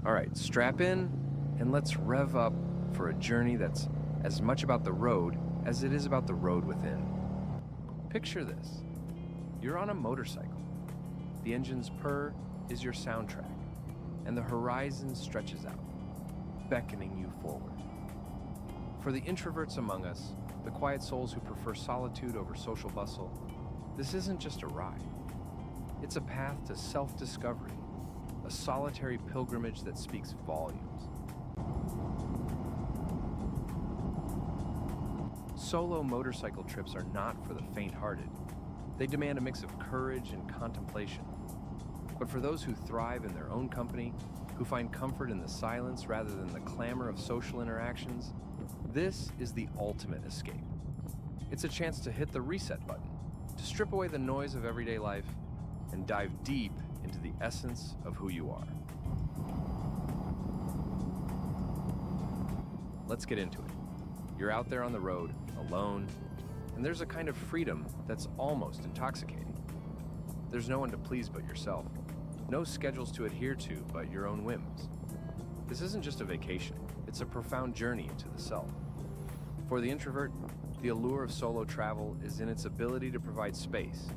All right, strap in and let's rev up for a journey that's as much about the road as it is about the road within. Picture this. You're on a motorcycle. The engine's purr is your soundtrack, and the horizon stretches out, beckoning you forward. For the introverts among us, the quiet souls who prefer solitude over social bustle, this isn't just a ride. It's a path to self-discovery, a solitary pilgrimage that speaks volumes. Solo motorcycle trips are not for the faint-hearted. They demand a mix of courage and contemplation. But for those who thrive in their own company, who find comfort in the silence rather than the clamor of social interactions, this is the ultimate escape. It's a chance to hit the reset button, to strip away the noise of everyday life, and dive deep into the essence of who you are. Let's get into it. You're out there on the road, alone, and there's a kind of freedom that's almost intoxicating. There's no one to please but yourself, no schedules to adhere to but your own whims. This isn't just a vacation, it's a profound journey into the self. For the introvert, the allure of solo travel is in its ability to provide space,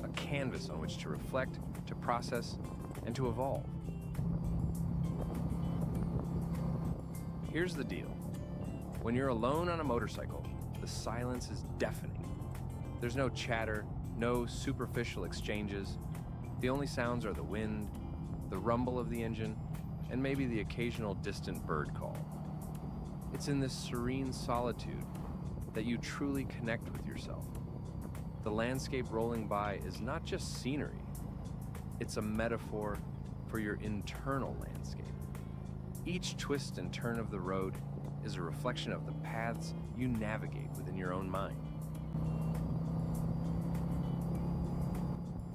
a canvas on which to reflect, to process, and to evolve. Here's the deal. When you're alone on a motorcycle, the silence is deafening. There's no chatter, no superficial exchanges. The only sounds are the wind, the rumble of the engine, and maybe the occasional distant bird call. It's in this serene solitude that you truly connect with yourself. The landscape rolling by is not just scenery, it's a metaphor for your internal landscape. Each twist and turn of the road is a reflection of the paths you navigate within your own mind.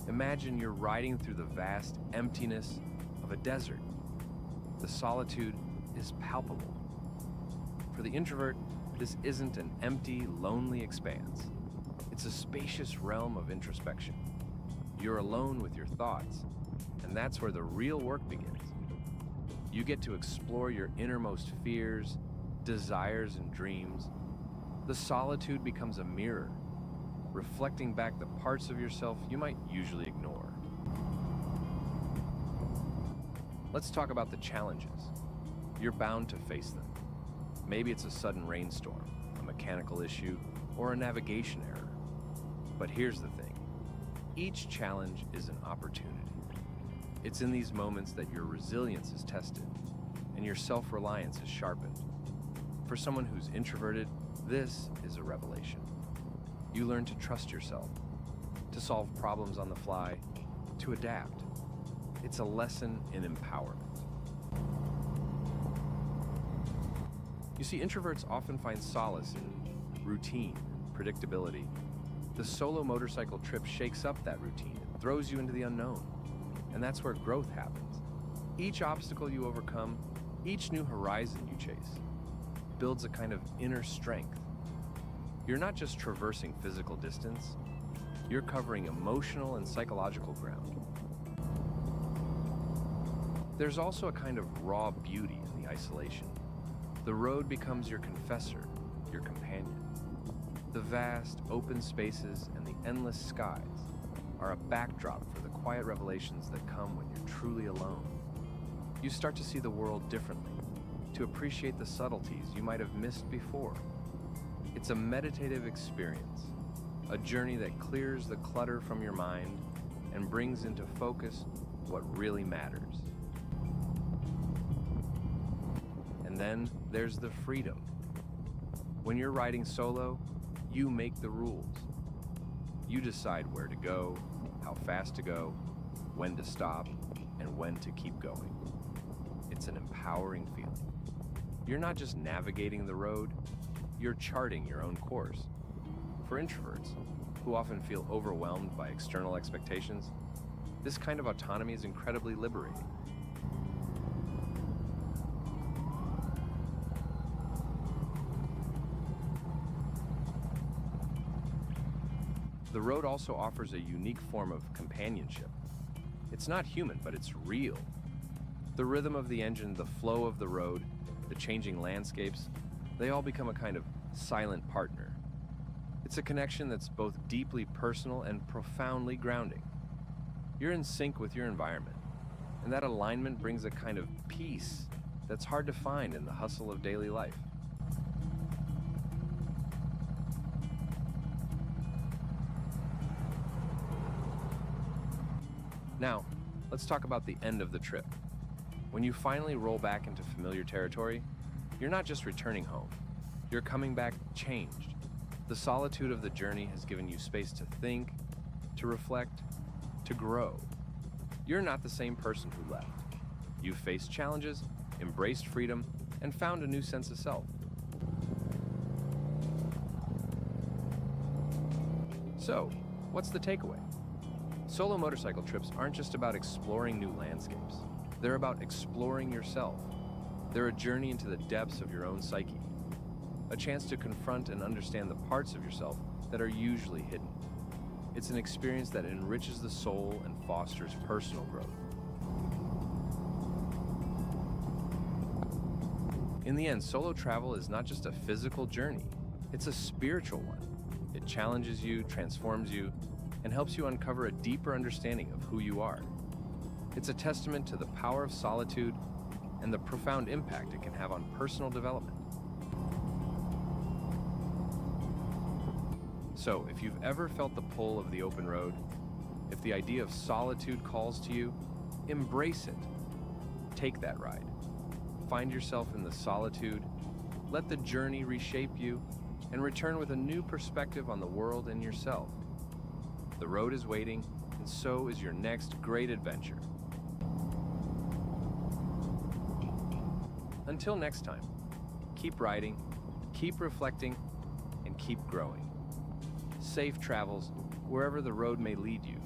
Imagine you're riding through the vast emptiness of a desert. The solitude is palpable. For the introvert, this isn't an empty, lonely expanse. It's a spacious realm of introspection. You're alone with your thoughts, and that's where the real work begins. You get to explore your innermost fears, desires, and dreams. The solitude becomes a mirror, reflecting back the parts of yourself you might usually ignore. Let's talk about the challenges. You're bound to face them. Maybe it's a sudden rainstorm, a mechanical issue, or a navigation error. But here's the thing. Each challenge is an opportunity. It's in these moments that your resilience is tested and your self-reliance is sharpened. For someone who's introverted, this is a revelation. You learn to trust yourself, to solve problems on the fly, to adapt. It's a lesson in empowerment. You see, introverts often find solace in routine, predictability. The solo motorcycle trip shakes up that routine. It throws you into the unknown. And that's where growth happens. Each obstacle you overcome, each new horizon you chase, builds a kind of inner strength. You're not just traversing physical distance, you're covering emotional and psychological ground. There's also a kind of raw beauty in the isolation. The road becomes your confessor, your companion. The vast, open spaces and the endless skies are a backdrop for the quiet revelations that come when you're truly alone. You start to see the world differently, to appreciate the subtleties you might have missed before. It's a meditative experience, a journey that clears the clutter from your mind and brings into focus what really matters. And then there's the freedom. When you're riding solo, you make the rules. You decide where to go, how fast to go, when to stop, and when to keep going. It's an empowering feeling. You're not just navigating the road, you're charting your own course. For introverts, who often feel overwhelmed by external expectations, this kind of autonomy is incredibly liberating. The road also offers a unique form of companionship. It's not human, but it's real. The rhythm of the engine, the flow of the road, the changing landscapes, they all become a kind of silent partner. It's a connection that's both deeply personal and profoundly grounding. You're in sync with your environment, and that alignment brings a kind of peace that's hard to find in the hustle of daily life. Now, let's talk about the end of the trip. When you finally roll back into familiar territory, you're not just returning home. You're coming back changed. The solitude of the journey has given you space to think, to reflect, to grow. You're not the same person who left. You've faced challenges, embraced freedom, and found a new sense of self. So, what's the takeaway? Solo motorcycle trips aren't just about exploring new landscapes. They're about exploring yourself. They're a journey into the depths of your own psyche, a chance to confront and understand the parts of yourself that are usually hidden. It's an experience that enriches the soul and fosters personal growth. In the end, solo travel is not just a physical journey, it's a spiritual one. It challenges you, transforms you, and helps you uncover a deeper understanding of who you are. It's a testament to the power of solitude and the profound impact it can have on personal development. So, if you've ever felt the pull of the open road, if the idea of solitude calls to you, embrace it. Take that ride. Find yourself in the solitude, let the journey reshape you, and return with a new perspective on the world and yourself. The road is waiting, and so is your next great adventure. Until next time, keep riding, keep reflecting, and keep growing. Safe travels wherever the road may lead you.